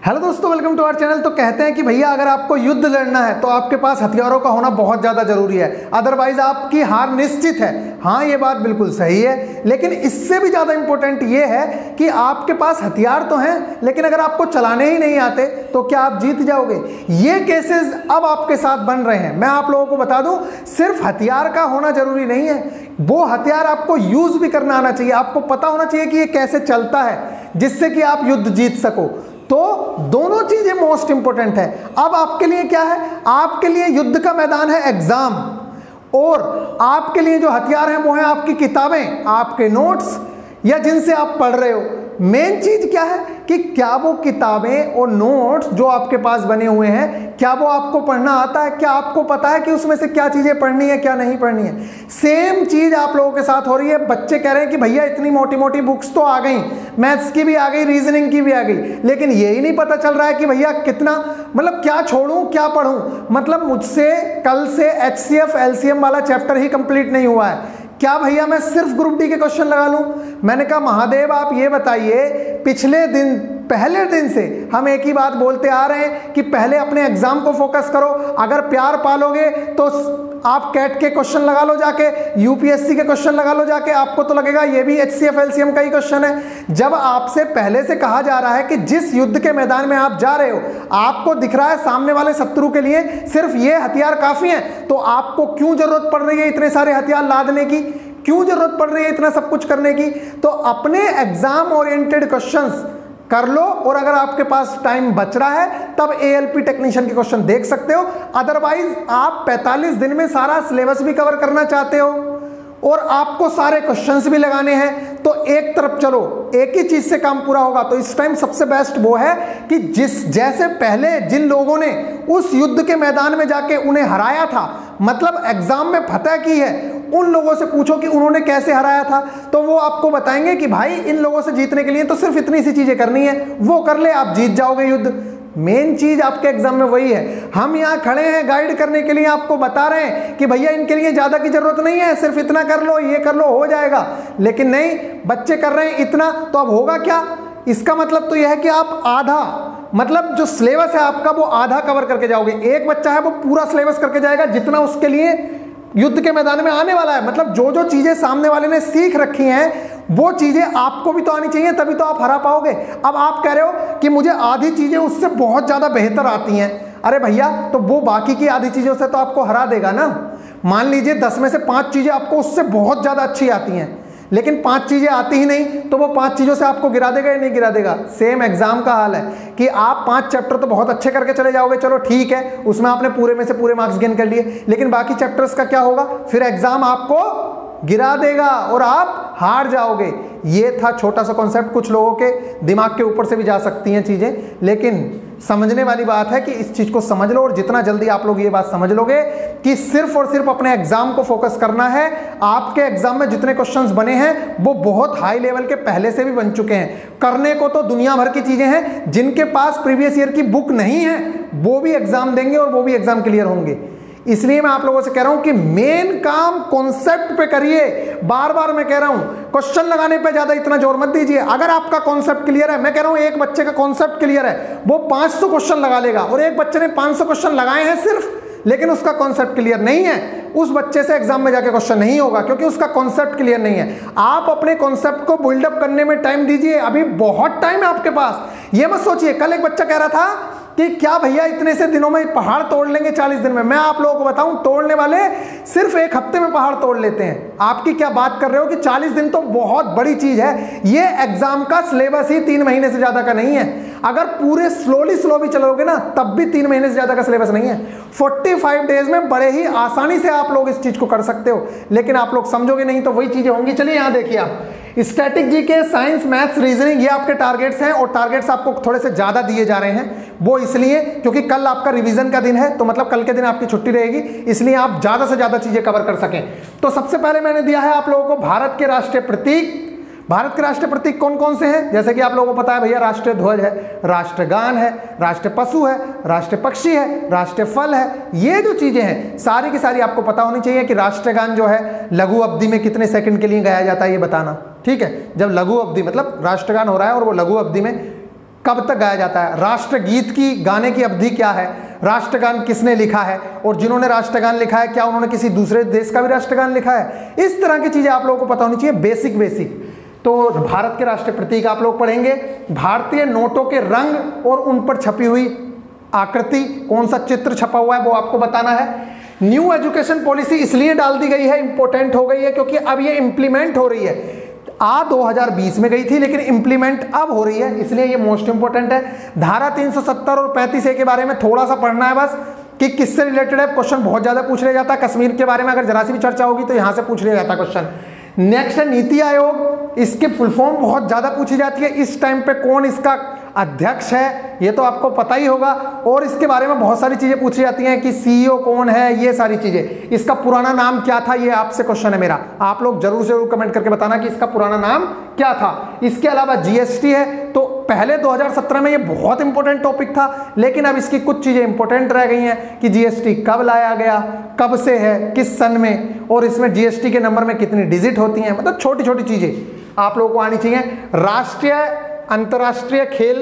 Hello दोस्तों, welcome to our channel. तो कहते हैं कि भैया अगर आपको युद्ध लड़ना है तो आपके पास हथियारों का होना बहुत ज़्यादा जरूरी है, अदरवाइज आपकी हार निश्चित है। हाँ, ये बात बिल्कुल सही है, लेकिन इससे भी ज़्यादा इंपॉर्टेंट ये है कि आपके पास हथियार तो हैं, लेकिन अगर आपको चलाने ही नहीं आते तो क्या आप जीत जाओगे? ये केसेस अब आपके साथ बन रहे हैं। मैं आप लोगों को बता दूं, सिर्फ हथियार का होना जरूरी नहीं है, वो हथियार आपको यूज भी करना आना चाहिए। आपको पता होना चाहिए कि ये कैसे चलता है, जिससे कि आप युद्ध जीत सको। तो दोनों चीजें मोस्ट इंपॉर्टेंट है। अब आपके लिए क्या है? आपके लिए युद्ध का मैदान है एग्जाम, और आपके लिए जो हथियार हैं वो है आपकी किताबें, आपके नोट्स, या जिनसे आप पढ़ रहे हो। मेन चीज क्या है कि क्या वो किताबें और नोट्स जो आपके पास बने हुए हैं, क्या वो आपको पढ़ना आता है? क्या आपको पता है कि उसमें से क्या चीजें पढ़नी है, क्या नहीं पढ़नी है? सेम चीज आप लोगों के साथ हो रही है। बच्चे कह रहे हैं कि भैया इतनी मोटी मोटी बुक्स तो आ गई, मैथ्स की भी आ गई, रीजनिंग की भी आ गई, लेकिन यही नहीं पता चल रहा है कि भैया कितना, मतलब क्या छोड़ूं क्या पढ़ूं। मतलब मुझसे कल से HCF LCM वाला चैप्टर ही कंप्लीट नहीं हुआ है। क्या भैया मैं सिर्फ ग्रुप डी के क्वेश्चन लगा लूं? मैंने कहा महादेव आप ये बताइए, पिछले दिन पहले दिन से हम एक ही बात बोलते आ रहे हैं कि पहले अपने एग्जाम को फोकस करो। अगर प्यार पालोगे तो आप कैट के क्वेश्चन लगा लो जाके, UPSC के क्वेश्चन लगा लो जाके, आपको तो लगेगा ये भी HCF LCM का ही क्वेश्चन है। जब आपसे पहले से कहा जा रहा है कि जिस युद्ध के मैदान में आप जा रहे हो, आपको दिख रहा है सामने वाले शत्रु के लिए सिर्फ ये हथियार काफी हैं, तो आपको क्यों जरूरत पड़ रही है इतने सारे हथियार लादने की? क्यों जरूरत पड़ रही है इतना सब कुछ करने की? तो अपने एग्जाम ओरिएंटेड क्वेश्चंस कर लो, और अगर आपके पास टाइम बच रहा है तब ALP टेक्नीशियन के क्वेश्चन देख सकते हो। अदरवाइज आप 45 दिन में सारा सिलेबस भी कवर करना चाहते हो और आपको सारे क्वेश्चंस भी लगाने हैं, तो एक तरफ चलो, एक ही चीज से काम पूरा होगा। तो इस टाइम सबसे बेस्ट वो है कि जैसे पहले जिन लोगों ने उस युद्ध के मैदान में जाके उन्हें हराया था, मतलब एग्जाम में फतह की है, उन लोगों से पूछो कि उन्होंने कैसे हराया था, तो वो आपको बताएंगे कि भाई इन लोगों से जीतने के लिए तो सिर्फ इतनी सी चीजें करनी है, वो कर ले आप जीत जाओगे युद्ध। मेन चीज आपके एग्जाम में वही है। हम यहाँ खड़े हैं गाइड करने के लिए, आपको बता रहे हैं कि भैया इनके लिए ज्यादा की जरूरत नहीं है, सिर्फ इतना कर लो, ये कर लो, हो जाएगा। लेकिन नहीं, बच्चे कर रहे हैं इतना, तो अब होगा क्या? इसका मतलब तो यह है कि आप आधा, मतलब जो सिलेबस है आपका वो आधा कवर करके जाओगे। एक बच्चा है वो पूरा सिलेबस करके जाएगा जितना उसके लिए युद्ध के मैदान में आने वाला है। मतलब जो जो चीजें सामने वाले ने सीख रखी हैं वो चीजें आपको भी तो आनी चाहिए, तभी तो आप हरा पाओगे। अब आप कह रहे हो कि मुझे आधी चीजें उससे बहुत ज्यादा बेहतर आती हैं। अरे भैया, तो वो बाकी की आधी चीजों से तो आपको हरा देगा ना। मान लीजिए 10 में से 5 चीजें आपको उससे बहुत ज्यादा अच्छी आती हैं, लेकिन 5 चीजें आती ही नहीं, तो वो 5 चीजों से आपको गिरा देगा या नहीं गिरा देगा? सेम एग्जाम का हाल है कि आप 5 चैप्टर तो बहुत अच्छे करके चले जाओगे, चलो ठीक है, उसमें आपने पूरे में से पूरे मार्क्स गेन कर लिए, लेकिन बाकी चैप्टर्स का क्या होगा? फिर एग्जाम आपको गिरा देगा और आप हार जाओगे। ये था छोटा सा कॉन्सेप्ट। कुछ लोगों के दिमाग के ऊपर से भी जा सकती हैं चीजें, लेकिन समझने वाली बात है कि इस चीज को समझ लो, और जितना जल्दी आप लोग ये बात समझ लोगे कि सिर्फ और सिर्फ अपने एग्जाम को फोकस करना है। आपके एग्जाम में जितने क्वेश्चंस बने हैं वो बहुत हाई लेवल के पहले से भी बन चुके हैं। करने को तो दुनिया भर की चीजें हैं। जिनके पास प्रीवियस ईयर की बुक नहीं है वो भी एग्जाम देंगे और वो भी एग्जाम क्लियर होंगे। इसलिए मैं आप लोगों से कह रहा हूं कि मेन काम कॉन्सेप्ट पे करिए। बार बार मैं कह रहा हूं, क्वेश्चन लगाने पे ज्यादा इतना जोर मत दीजिए। अगर आपका कॉन्सेप्ट क्लियर है, मैं कह रहा हूं एक बच्चे का कॉन्सेप्ट क्लियर है, वो 500 क्वेश्चन लगा लेगा, और एक बच्चे ने 500 क्वेश्चन लगाए हैं सिर्फ, लेकिन उसका कॉन्सेप्ट क्लियर नहीं है, उस बच्चे से एग्जाम में जाके क्वेश्चन नहीं होगा, क्योंकि उसका कॉन्सेप्ट क्लियर नहीं है। आप अपने कॉन्सेप्ट को बिल्डअप करने में टाइम दीजिए, अभी बहुत टाइम है आपके पास। ये मत सोचिए, कल एक बच्चा कह रहा था कि क्या भैया इतने से दिनों में पहाड़ तोड़ लेंगे 40 दिन में। मैं आप लोगों को बताऊं, तोड़ने वाले सिर्फ 1 हफ्ते में पहाड़ तोड़ लेते हैं। आपकी क्या बात कर रहे हो कि 40 दिन तो बहुत बड़ी चीज है। ये एग्जाम का सिलेबस ही 3 महीने से ज्यादा का नहीं है। अगर पूरे स्लो भी चलोगे ना, तब भी 3 महीने से ज्यादा का सिलेबस नहीं है। 45 डेज में बड़े ही आसानी से आप लोग इस चीज को कर सकते हो, लेकिन आप लोग समझोगे नहीं तो वही चीजें होंगी। चलिए यहां देखिए, आप static GK, science, maths, reasoning, ये आपके टारगेट्स हैं, और टारगेट्स आपको थोड़े से ज्यादा दिए जा रहे हैं। वो इसलिए क्योंकि कल आपका रिवीजन का दिन है, तो मतलब कल के दिन आपकी छुट्टी रहेगी, इसलिए आप ज्यादा से ज्यादा चीजें कवर कर सकें। तो सबसे पहले मैंने दिया है आप लोगों को भारत के राष्ट्रीय प्रतीक। भारत के राष्ट्रीय प्रतीक कौन कौन से हैं? जैसे कि आप लोगों को पता है भैया, राष्ट्रीय ध्वज है, राष्ट्रगान है, राष्ट्रीय पशु है, राष्ट्रीय पक्षी है, राष्ट्रीय फल है। ये जो चीजें हैं सारी की सारी आपको पता होनी चाहिए कि राष्ट्रगान जो है लघु अवधि में कितने सेकंड के लिए गाया जाता है, ये बताना। ठीक है, जब लघु अवधि मतलब राष्ट्रगान हो रहा है और वो लघु अवधि में कब तक गाया जाता है, राष्ट्रगीत की गाने की अवधि क्या है, राष्ट्रगान किसने लिखा है, और जिन्होंने राष्ट्रगान लिखा है क्या उन्होंने किसी दूसरे देश का भी राष्ट्रगान लिखा है। इस तरह की चीजें आप लोगों को पता होनी चाहिए, बेसिक। तो भारत के राष्ट्रीय प्रतीक आप लोग पढ़ेंगे, भारतीय नोटों के रंग और उन पर छपी हुई आकृति, कौन सा चित्र छपा हुआ है वो आपको बताना है। न्यू एजुकेशन पॉलिसी इसलिए डाल दी गई है, इंपॉर्टेंट हो गई है, क्योंकि अब ये इंप्लीमेंट हो रही है। 2020 में गई थी लेकिन इंप्लीमेंट अब हो रही है, इसलिए ये मोस्ट इंपॉर्टेंट है। धारा 370 और 35A के बारे में थोड़ा सा पढ़ना है बस, कि किससे रिलेटेड है। क्वेश्चन बहुत ज्यादा पूछ लिया जाता है, कश्मीर के बारे में अगर जरा सी भी चर्चा होगी तो यहां से पूछ लिया जाता है क्वेश्चन। नेक्स्ट है नीति आयोग, इसके फुल फॉर्म बहुत ज्यादा पूछी जाती है। इस टाइम पे कौन इसका अध्यक्ष है ये तो आपको पता ही होगा, और इसके बारे में बहुत सारी चीजें पूछी जाती हैं कि सीईओ कौन है, ये सारी चीजें। इसका पुराना नाम क्या था, ये आपसे क्वेश्चन है मेरा, आप लोग जरूर कमेंट करके बताना कि इसका पुराना नाम क्या था। इसके अलावा जीएसटी है, तो पहले 2017 में ये बहुत इंपॉर्टेंट टॉपिक था, लेकिन अब इसकी कुछ चीजें इंपॉर्टेंट रह गई हैं कि जीएसटी कब लाया गया, कब से है, किस सन में, और इसमें जीएसटी के नंबर में कितनी डिजिट होती हैं, मतलब छोटी छोटी चीजें आप लोगों को आनी चाहिए। राष्ट्रीय अंतर्राष्ट्रीय खेल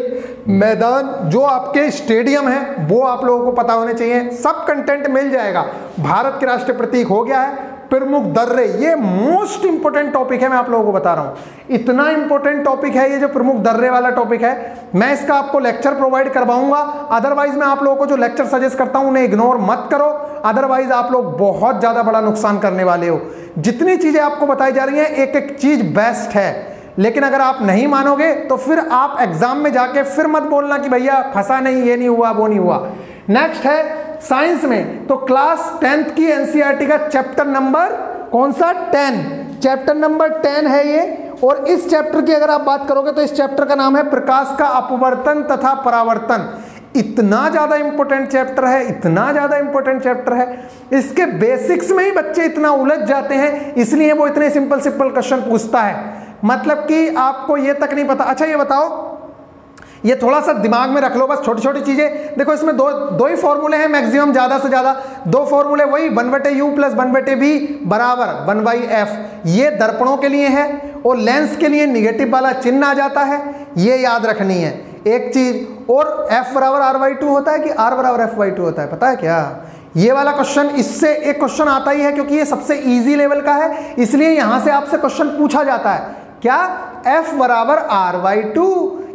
मैदान जो आपके स्टेडियम है वो आप लोगों को पता होने चाहिए, सब कंटेंट मिल जाएगा। भारत के राष्ट्रीय प्रतीक हो गया है, प्रमुख दर्रे, ये मोस्ट इंपोर्टेंट टॉपिक है, मैं आप लोगों को बता रहा हूं, इतना इंपॉर्टेंट टॉपिक है ये जो प्रमुख दर्रे वाला टॉपिक है। मैं इसका आपको लेक्चर प्रोवाइड करवाऊंगा, अदरवाइज मैं आप लोगों को जो लेक्चर सजेस्ट करता हूं उन्हें इग्नोर मत करो, अदरवाइज आप लोग बहुत ज्यादा बड़ा नुकसान करने वाले हो। जितनी चीजें आपको बताई जा रही हैं एक एक चीज बेस्ट है, लेकिन अगर आप नहीं मानोगे तो फिर आप एग्जाम में जाके फिर मत बोलना कि भैया फंसा नहीं, ये नहीं हुआ, वो नहीं हुआ। नेक्स्ट है साइंस में, तो क्लास 10th की एनसीईआरटी का चैप्टर नंबर कौन सा, 10, चैप्टर नंबर 10 है ये। और इस चैप्टर की अगर आप बात करोगे तो इस चैप्टर का नाम है प्रकाश का अपवर्तन तथा परावर्तन। इतना ज्यादा इंपॉर्टेंट चैप्टर है, इतना ज्यादा इंपॉर्टेंट चैप्टर है, इसके बेसिक्स में ही बच्चे इतना उलझ जाते हैं, इसलिए वो इतने सिंपल क्वेश्चन पूछता है, मतलब कि आपको ये तक नहीं पता। अच्छा ये बताओ, ये थोड़ा सा दिमाग में रख लो बस, छोटी छोटी चीजें देखो, इसमें दो ही फॉर्मूले हैं मैक्सिमम, ज्यादा से ज्यादा दो फॉर्मूले, वही 1/u + 1/v बराबर 1/f। ये दर्पणों के लिए है, और लेंस के लिए निगेटिव वाला चिन्ह आ जाता है, ये याद रखनी है एक चीज। और f बराबर r/2 होता है कि r बराबर f/2 होता है, पता है क्या? ये वाला क्वेश्चन, इससे एक क्वेश्चन आता ही है क्योंकि ये सबसे इजी लेवल का है, इसलिए यहां से आपसे क्वेश्चन पूछा जाता है। क्या? f बराबर r/2,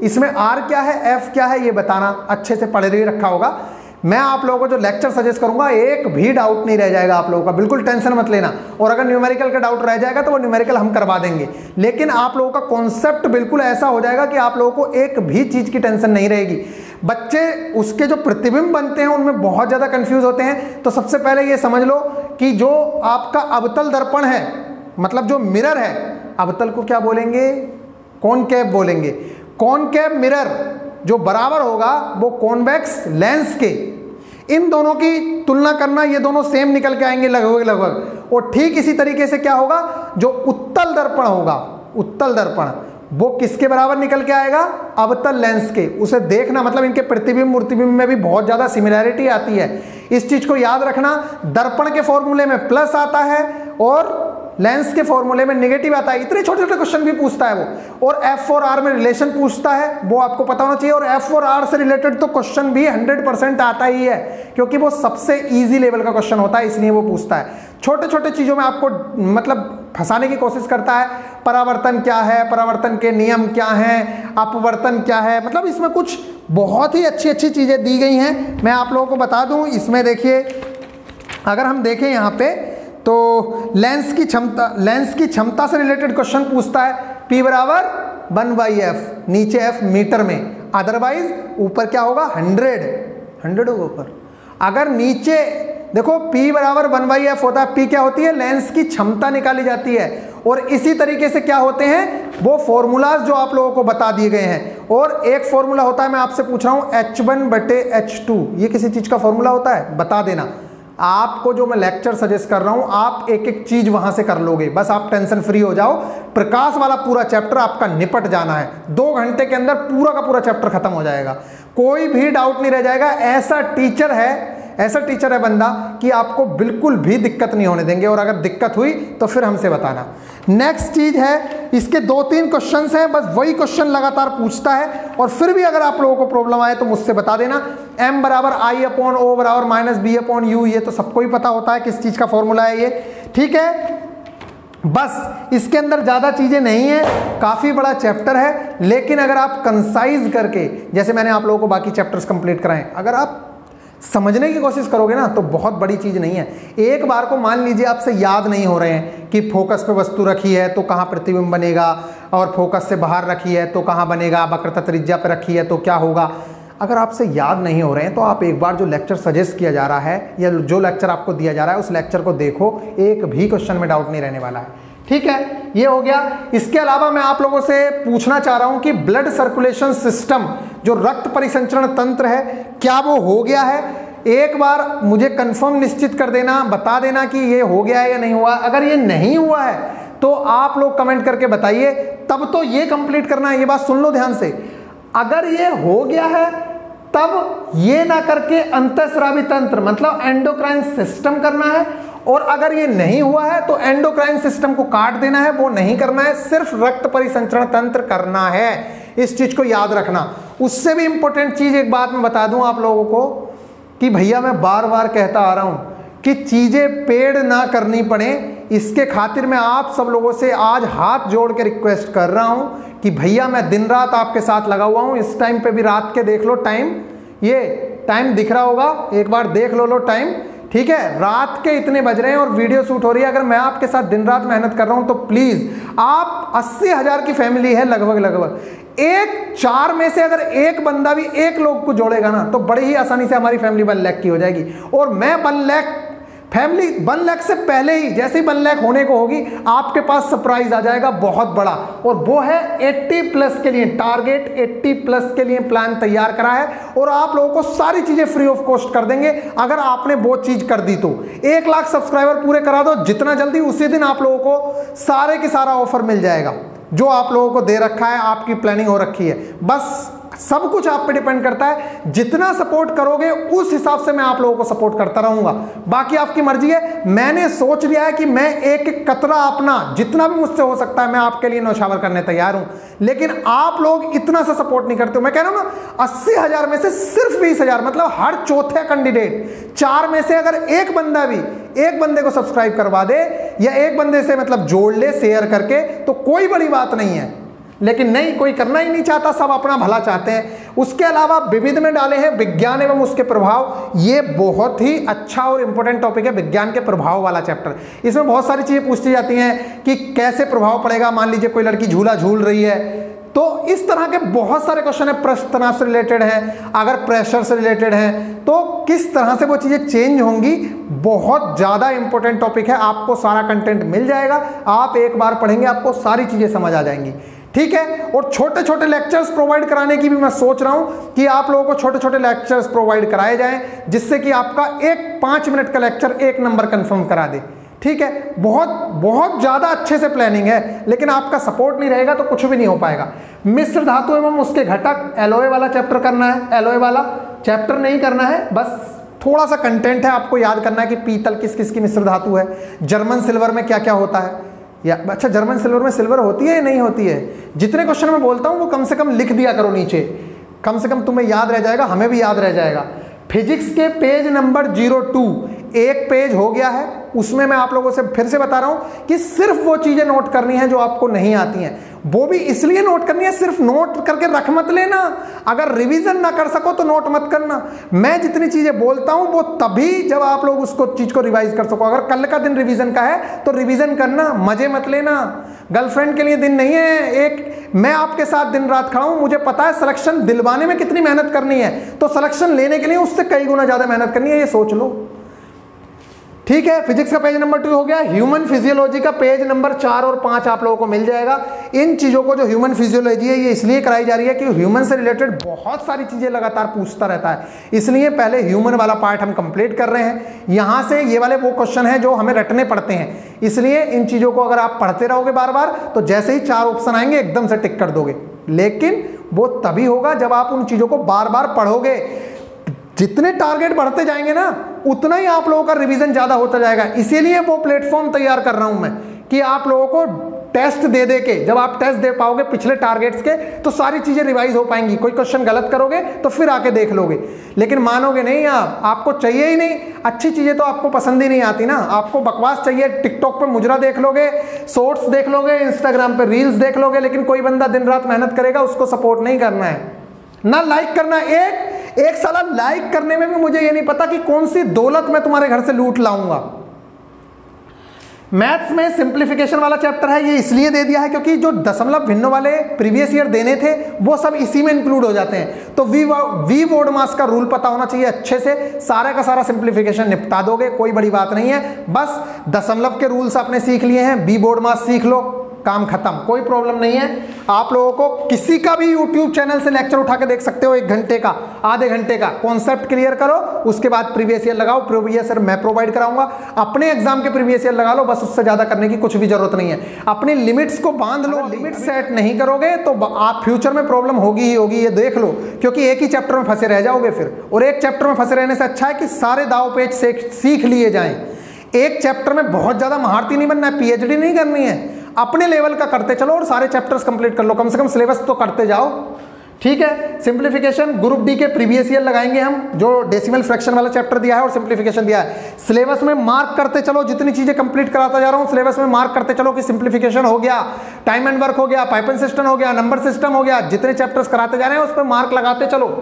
इसमें r क्या है, f क्या है, ये बताना, अच्छे से पढ़ के रखा होगा। मैं आप लोगों को जो लेक्चर सजेस्ट करूंगा एक भी डाउट नहीं रह जाएगा आप लोगों का, बिल्कुल टेंशन मत लेना। और अगर न्यूमेरिकल का डाउट रह जाएगा तो वो न्यूमेरिकल हम करवा देंगे, लेकिन आप लोगों का कॉन्सेप्ट बिल्कुल ऐसा हो जाएगा कि आप लोगों को एक भी चीज की टेंशन नहीं रहेगी। बच्चे उसके जो प्रतिबिंब बनते हैं उनमें बहुत ज्यादा कंफ्यूज होते हैं। तो सबसे पहले ये समझ लो कि जो आपका अवतल दर्पण है, मतलब जो मिरर है, अवतल को क्या बोलेंगे, कॉनकेव बोलेंगे। कॉनकेव मिरर जो बराबर होगा वो कॉन्वेक्स लेंस के, इन दोनों की तुलना करना, ये दोनों सेम निकल के आएंगे लगभग। और ठीक इसी तरीके से क्या होगा, जो उत्तल दर्पण होगा, उत्तल दर्पण वो किसके बराबर निकल के आएगा, अवतल लेंस के। उसे देखना, मतलब इनके प्रतिबिंब मूर्तिबिंब में भी बहुत ज्यादा सिमिलैरिटी आती है, इस चीज को याद रखना। दर्पण के फॉर्मूले में प्लस आता है और लेंस के फॉर्मूले में नेगेटिव आता है। इतने छोटे छोटे क्वेश्चन भी पूछता है वो। और f और r में रिलेशन पूछता है, वो आपको पता होना चाहिए। और f और r से रिलेटेड तो क्वेश्चन भी 100% आता ही है, क्योंकि वो सबसे इजी लेवल का क्वेश्चन होता है, इसलिए वो पूछता है। छोटे छोटे चीजों में आपको मतलब फंसाने की कोशिश करता है। परावर्तन क्या है, परावर्तन के नियम क्या हैं, अपवर्तन क्या है, मतलब इसमें कुछ बहुत ही अच्छी अच्छी चीजें दी गई हैं। मैं आप लोगों को बता दूं, इसमें देखिए, अगर हम देखें यहाँ पे तो लेंस की क्षमता से रिलेटेड क्वेश्चन पूछता है। P बराबर 1/f, नीचे f मीटर में, अदरवाइज ऊपर क्या होगा, 100 होगा ऊपर। अगर नीचे देखो P बराबर 1/f होता है, P क्या होती है, लेंस की क्षमता निकाली जाती है। और इसी तरीके से क्या होते हैं वो फॉर्मूलाज जो आप लोगों को बता दिए गए हैं। और एक फॉर्मूला होता है, मैं आपसे पूछ रहा हूं, H1/H2, ये किसी चीज का फॉर्मूला होता है, बता देना। आपको जो मैं लेक्चर सजेस्ट कर रहा हूं, आप एक एक चीज वहां से कर लोगे, बस आप टेंशन फ्री हो जाओ। प्रकाश वाला पूरा चैप्टर आपका निपट जाना है, 2 घंटे के अंदर पूरा का पूरा चैप्टर खत्म हो जाएगा, कोई भी डाउट नहीं रह जाएगा। ऐसा टीचर है बंदा कि आपको बिल्कुल भी दिक्कत नहीं होने देंगे, और अगर दिक्कत हुई तो फिर हमसे बताना। नेक्स्ट चीज है इसके 2-3 क्वेश्चंस हैं, बस वही क्वेश्चन लगातार पूछता है। और फिर भी अगर आप लोगों को प्रॉब्लम आए तो मुझसे बता देना। m बराबर I/O बराबर -B/U, ये तो सबको ही पता होता है किस चीज का फॉर्मूला है ये, ठीक है। बस इसके अंदर ज़्यादा चीज़ें नहीं है, काफ़ी बड़ा चैप्टर है, लेकिन अगर आप कंसाइज करके, जैसे मैंने आप लोगों को बाकी चैप्टर्स कंप्लीट कराएं, अगर आप समझने की कोशिश करोगे ना तो बहुत बड़ी चीज़ नहीं है। एक बार को मान लीजिए आपसे याद नहीं हो रहे हैं कि फोकस पे वस्तु रखी है तो कहाँ प्रतिबिंब बनेगा, और फोकस से बाहर रखी है तो कहाँ बनेगा, वक्रता त्रिज्या पे रखी है तो क्या होगा। अगर आपसे याद नहीं हो रहे हैं तो आप एक बार जो लेक्चर सजेस्ट किया जा रहा है या जो लेक्चर आपको दिया जा रहा है उस लेक्चर को देखो, एक भी क्वेश्चन में डाउट नहीं रहने वाला है, ठीक है। ये हो गया। इसके अलावा मैं आप लोगों से पूछना चाह रहा हूं कि ब्लड सर्कुलेशन सिस्टम, जो रक्त परिसंचरण तंत्र है, क्या वो हो गया है? एक बार मुझे कंफर्म निश्चित कर देना, बता देना कि ये हो गया है या नहीं हुआ। अगर ये नहीं हुआ है तो आप लोग कमेंट करके बताइए, तब तो ये कंप्लीट करना है। ये बात सुन लो ध्यान से, अगर ये हो गया है तब ये ना करके अंतःस्रावी तंत्र मतलब एंडोक्राइन सिस्टम करना है, और अगर ये नहीं हुआ है तो एंडोक्राइन सिस्टम को काट देना है, वो नहीं करना है, सिर्फ रक्त परिसंचरण तंत्र करना है। इस चीज को याद रखना। उससे भी इंपॉर्टेंट चीज एक बात मैं बता दूं आप लोगों को कि भैया मैं बार बार कहता आ रहा हूं कि चीजें पेड़ ना करनी पड़े, इसके खातिर मैं आप सब लोगों से आज हाथ जोड़ के रिक्वेस्ट कर रहा हूं कि भैया मैं दिन रात आपके साथ लगा हुआ हूं। इस टाइम पे भी रात के देख लो टाइम, ये टाइम दिख रहा होगा, एक बार देख लो टाइम, ठीक है। रात के इतने बज रहे हैं और वीडियो शूट हो रही है। अगर मैं आपके साथ दिन रात मेहनत कर रहा हूं तो प्लीज, आप 80,000 की फैमिली है लगभग, एक 4 में से अगर एक बंदा भी एक लोग को जोड़ेगा ना तो बड़ी ही आसानी से हमारी फैमिली 1 लाख की हो जाएगी। और मैं 1 लाख फैमिली 1 लाख से पहले ही, जैसे ही 1 लाख होने को होगी, आपके पास सरप्राइज आ जाएगा बहुत बड़ा, और वो है 80+ के लिए टारगेट। 80+ के लिए प्लान तैयार करा है और आप लोगों को सारी चीजें फ्री ऑफ कॉस्ट कर देंगे अगर आपने वो चीज कर दी तो। 1 लाख सब्सक्राइबर पूरे करा दो जितना जल्दी, उसी दिन आप लोगों को सारे के सारा ऑफर मिल जाएगा जो आप लोगों को दे रखा है, आपकी प्लानिंग हो रखी है। बस सब कुछ आप पे डिपेंड करता है, जितना सपोर्ट करोगे उस हिसाब से मैं आप लोगों को सपोर्ट करता रहूंगा। बाकी आपकी मर्जी है। मैंने सोच लिया है कि मैं एक एक कतरा अपना, जितना भी मुझसे हो सकता है मैं आपके लिए नौशावर करने तैयार हूं, लेकिन आप लोग इतना सा सपोर्ट नहीं करते हो। मैं कह रहा हूं ना, 80,000 में से सिर्फ 20,000, मतलब हर चौथे कैंडिडेट 4 में से अगर एक बंदा भी एक बंदे को सब्सक्राइब करवा दे या एक बंदे से मतलब जोड़ ले शेयर करके, तो कोई बड़ी बात नहीं है। लेकिन नहीं, कोई करना ही नहीं चाहता, सब अपना भला चाहते हैं। उसके अलावा विविध में डाले हैं विज्ञान एवं उसके प्रभाव। ये बहुत ही अच्छा और इंपॉर्टेंट टॉपिक है, विज्ञान के प्रभाव वाला चैप्टर। इसमें बहुत सारी चीजें पूछती जाती हैं कि कैसे प्रभाव पड़ेगा। मान लीजिए कोई लड़की झूला झूल रही है, तो इस तरह के बहुत सारे क्वेश्चन है। पृष्ठ तनाव से रिलेटेड है, अगर प्रेशर से रिलेटेड है तो किस तरह से वो चीजें चेंज होंगी। बहुत ज्यादा इंपॉर्टेंट टॉपिक है, आपको सारा कंटेंट मिल जाएगा। आप एक बार पढ़ेंगे आपको सारी चीजें समझ आ जाएंगी, ठीक है। और छोटे छोटे लेक्चर्स प्रोवाइड कराने की भी मैं सोच रहा हूं कि आप लोगों को छोटे छोटे लेक्चर्स प्रोवाइड कराए जाएं, जिससे कि आपका एक 5 मिनट का लेक्चर 1 नंबर कंफर्म करा दे, ठीक है। बहुत ज्यादा अच्छे से प्लानिंग है, लेकिन आपका सपोर्ट नहीं रहेगा तो कुछ भी नहीं हो पाएगा। मिश्र धातु एवं उसके घटक, एलओए वाला चैप्टर करना है। एलओए वाला चैप्टर नहीं करना है, बस थोड़ा सा कंटेंट है, आपको याद करना है कि पीतल किस किस की मिश्र धातु है, जर्मन सिल्वर में क्या क्या होता है। या अच्छा, जर्मन सिल्वर में सिल्वर होती है या नहीं होती है। जितने क्वेश्चन मैं बोलता हूं वो कम से कम लिख दिया करो नीचे, कम से कम तुम्हें याद रह जाएगा, हमें भी याद रह जाएगा। फिजिक्स के पेज नंबर 02 एक पेज हो गया है, उसमें मैं आप लोगों से फिर से बता रहा हूं कि सिर्फ वो चीजें नोट करनी है जो आपको नहीं आती हैं। वो भी इसलिए नोट करनी है, सिर्फ नोट करके रख मत लेना। अगर रिवीजन ना कर सको तो नोट मत करना। मैं जितनी चीजें बोलता हूं वो तभी जब आप लोग उसको चीज को रिवाइज कर सको। अगर कल का दिन रिवीजन का है तो रिवीजन करना, मजे मत लेना। गर्लफ्रेंड के लिए दिन नहीं है। एक मैं आपके साथ दिन रात खड़ा हूं, मुझे पता है सिलेक्शन दिलवाने में कितनी मेहनत करनी है, तो सिलेक्शन लेने के लिए उससे कई गुना ज्यादा मेहनत करनी है, ये सोच लो, ठीक है। फिजिक्स का पेज नंबर 2 हो गया। ह्यूमन फिजियोलॉजी का पेज नंबर 4 और 5 आप लोगों को मिल जाएगा। इन चीजों को, जो ह्यूमन फिजियोलॉजी है, ये इसलिए कराई जा रही है कि ह्यूमन से रिलेटेड बहुत सारी चीजें लगातार पूछता रहता है, इसलिए पहले ह्यूमन वाला पार्ट हम कंप्लीट कर रहे हैं। यहां से ये वाले वो क्वेश्चन है जो हमें रटने पड़ते हैं, इसलिए इन चीजों को अगर आप पढ़ते रहोगे बार बार तो जैसे ही 4 ऑप्शन आएंगे एकदम से टिक कर दोगे। लेकिन वो तभी होगा जब आप उन चीजों को बार बार पढ़ोगे। जितने टारगेट बढ़ते जाएंगे ना, उतना ही आप लोगों का रिवीजन ज्यादा होता जाएगा। इसीलिए वो प्लेटफॉर्म तैयार कर रहा हूं मैं कि आप लोगों को टेस्ट दे दे के, जब आप टेस्ट दे पाओगे पिछले टारगेट्स के, तो सारी चीजें रिवाइज हो पाएंगी। कोई क्वेश्चन गलत करोगे तो फिर आके देख लोगे, लेकिन मानोगे नहीं आप, आपको चाहिए ही नहीं। अच्छी चीजें तो आपको पसंद ही नहीं आती ना, आपको बकवास चाहिए। टिकटॉक पे मुजरा देख लोगे, शॉर्ट्स देख लोगे, इंस्टाग्राम पे रील्स देख लोगे, लेकिन कोई बंदा दिन रात मेहनत करेगा, उसको सपोर्ट नहीं करना है, ना लाइक करना। एक साला लाइक करने में भी मुझे ये नहीं पता कि कौन सी दौलत मैं तुम्हारे घर से लूट लाऊंगा। मैथ्स में सिंप्लीफिकेशन वाला चैप्टर है, ये इसलिए दे दिया है क्योंकि जो दशमलव भिन्न वाले प्रीवियस ईयर देने थे वो सब इसी में इंक्लूड हो जाते हैं। तो वी बोर्ड मास का रूल पता होना चाहिए अच्छे से, सारे का सारा सिंप्लीफिकेशन निपटा दोगे, कोई बड़ी बात नहीं है। बस दशमलव के रूल्स आपने सीख लिए हैं, वी बोर्ड मास सीख लो, काम खत्म, कोई प्रॉब्लम नहीं है। आप लोगों को किसी का भी यूट्यूब चैनल से लेक्चर उठा के देख सकते हो, 1 घंटे का, आधे घंटे का, कॉन्सेप्ट क्लियर करो, उसके बाद प्रीवियस ईयर लगाओ। प्रीवियस ईयर मैं प्रोवाइड कराऊंगा, अपने एग्जाम के प्रीवियस ईयर लगा लो, बस उससे ज्यादा करने की कुछ भी जरूरत नहीं है। अपनी लिमिट्स को बांध लो, लिमिट सेट नहीं करोगे तो आप फ्यूचर में प्रॉब्लम होगी ही होगी, ये देख लो, क्योंकि एक ही चैप्टर में फंसे रह जाओगे फिर। और एक चैप्टर में फंसे रहने से अच्छा है कि सारे दाव पेच सीख लिए जाएं। एक चैप्टर में बहुत ज्यादा महारती नहीं बनना है, पीएचडी नहीं करनी है, अपने लेवल का करते चलो और सारे चैप्टर्स कंप्लीट कर लो, कम से कम सिलेबस तो करते जाओ, ठीक है। सिंप्लीफिकेशन ग्रुप डी के प्रीवियस ईयर लगाएंगे हम, जो डेसिमल फ्रैक्शन वाला चैप्टर दिया है और सिंप्लीफिकेशन दिया है। सिलेबस में मार्क करते चलो, जितनी चीजें कंप्लीट कराता जा रहा हूं सिलेबस में मार्क करते चलो कि सिंप्लीफिकेशन हो गया, टाइम एंड वर्क हो गया, पाइपन सिस्टम हो गया, नंबर सिस्टम हो गया, जितने चैप्टर्स कराते जा रहे हैं उस पर मार्क लगाते चलो।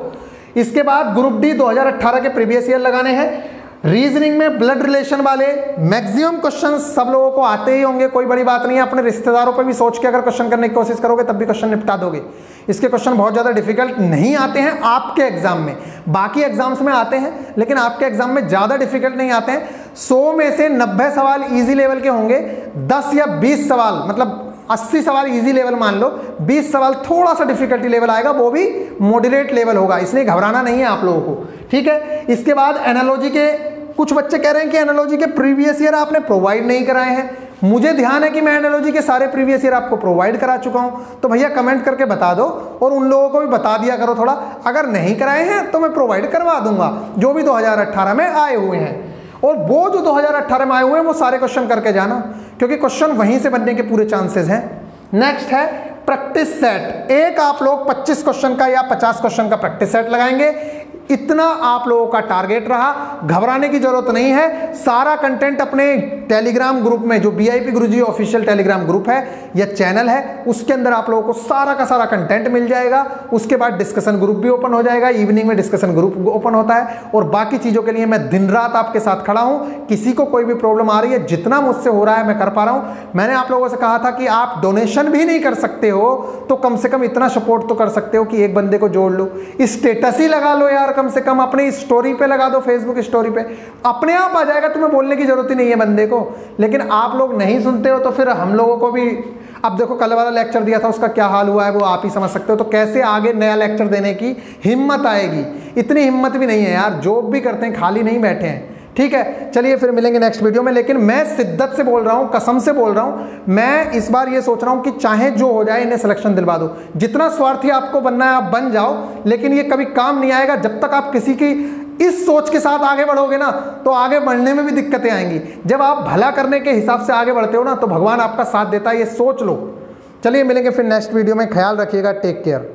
इसके बाद ग्रुप डी 2018 के प्रीवियस ईयर लगाने हैं। रीजनिंग में ब्लड रिलेशन वाले मैक्सिमम क्वेश्चंस सब लोगों को आते ही होंगे, कोई बड़ी बात नहीं है। अपने रिश्तेदारों पे भी सोच के अगर क्वेश्चन करने की कोशिश करोगे तब भी क्वेश्चन निपटा दोगे। इसके क्वेश्चन बहुत ज़्यादा डिफिकल्ट नहीं आते हैं आपके एग्जाम में, बाकी एग्जाम्स में आते हैं, लेकिन आपके एग्जाम में ज़्यादा डिफिकल्ट नहीं आते हैं। 100 में से 90 सवाल ईजी लेवल के होंगे, 10 या 20 सवाल, मतलब 80 सवाल इजी लेवल मान लो, 20 सवाल थोड़ा सा डिफिकल्टी लेवल आएगा, वो भी मॉडरेट लेवल होगा, इसलिए घबराना नहीं है आप लोगों को, ठीक है। इसके बाद एनालॉजी के कुछ बच्चे कह रहे हैं कि एनालॉजी के प्रीवियस ईयर आपने प्रोवाइड नहीं कराए हैं। मुझे ध्यान है कि मैं एनालॉजी के सारे प्रीवियस ईयर आपको प्रोवाइड करा चुका हूं, तो भैया कमेंट करके बता दो और उन लोगों को भी बता दिया करो थोड़ा, अगर नहीं कराए हैं तो मैं प्रोवाइड करवा दूंगा जो भी 2018 में आए हुए हैं। और वो जो 2018 में आए हुए हैं वो सारे क्वेश्चन करके जाना, क्योंकि क्वेश्चन वहीं से बनने के पूरे चांसेस हैं। नेक्स्ट है प्रैक्टिस सेट। एक आप लोग 25 क्वेश्चन का या 50 क्वेश्चन का प्रैक्टिस सेट लगाएंगे, इतना आप लोगों का टारगेट रहा। घबराने की जरूरत नहीं है, सारा कंटेंट अपने टेलीग्राम ग्रुप में, जो बीआईपी गुरुजी ऑफिशियल टेलीग्राम ग्रुप है या चैनल है, उसके अंदर आप लोगों को सारा का सारा कंटेंट मिल जाएगा। उसके बाद डिस्कशन ग्रुप भी ओपन हो जाएगा, इवनिंग में डिस्कशन ग्रुप ओपन होता है। और बाकी चीज़ों के लिए मैं दिन रात आपके साथ खड़ा हूँ। किसी को कोई भी प्रॉब्लम आ रही है, जितना मुझसे हो रहा है मैं कर पा रहा हूँ। मैंने आप लोगों से कहा था कि आप डोनेशन भी नहीं कर सकते हो तो कम से कम इतना सपोर्ट तो कर सकते हो कि एक बंदे को जोड़ लो, स्टेटस ही लगा लो यार, कम से कम अपनी स्टोरी पे लगा दो, फेसबुक स्टोरी पे, अपने आप आ जाएगा, तुम्हें बोलने की जरूरत ही नहीं है बंदे को। लेकिन आप लोग नहीं सुनते हो तो फिर हम लोगों को भी, अब देखो कल वाला लेक्चर दिया था उसका क्या हाल हुआ है वो आप ही समझ सकते हो। तो कैसे आगे नया लेक्चर देने की हिम्मत आएगी, इतनी हिम्मत भी नहीं है यार, जॉब भी करते हैं, खाली नहीं बैठे हैं, ठीक है। चलिए फिर मिलेंगे नेक्स्ट वीडियो में। लेकिन मैं शिद्दत से बोल रहा हूं, कसम से बोल रहा हूं, मैं इस बार ये सोच रहा हूं कि चाहे जो हो जाए इन्हें सिलेक्शन दिलवा दो। जितना स्वार्थी आपको बनना है आप बन जाओ, लेकिन ये कभी काम नहीं आएगा जब तक आप किसी की इस सोच के साथ आगे बढ़ोगे ना, तो आगे बढ़ने में भी दिक्कतें आएंगी। जब आप भला करने के हिसाब से आगे बढ़ते हो ना, तो भगवान आपका साथ देता है, ये सोच लो। चलिए मिलेंगे फिर नेक्स्ट वीडियो में, ख्याल रखिएगा, टेक केयर।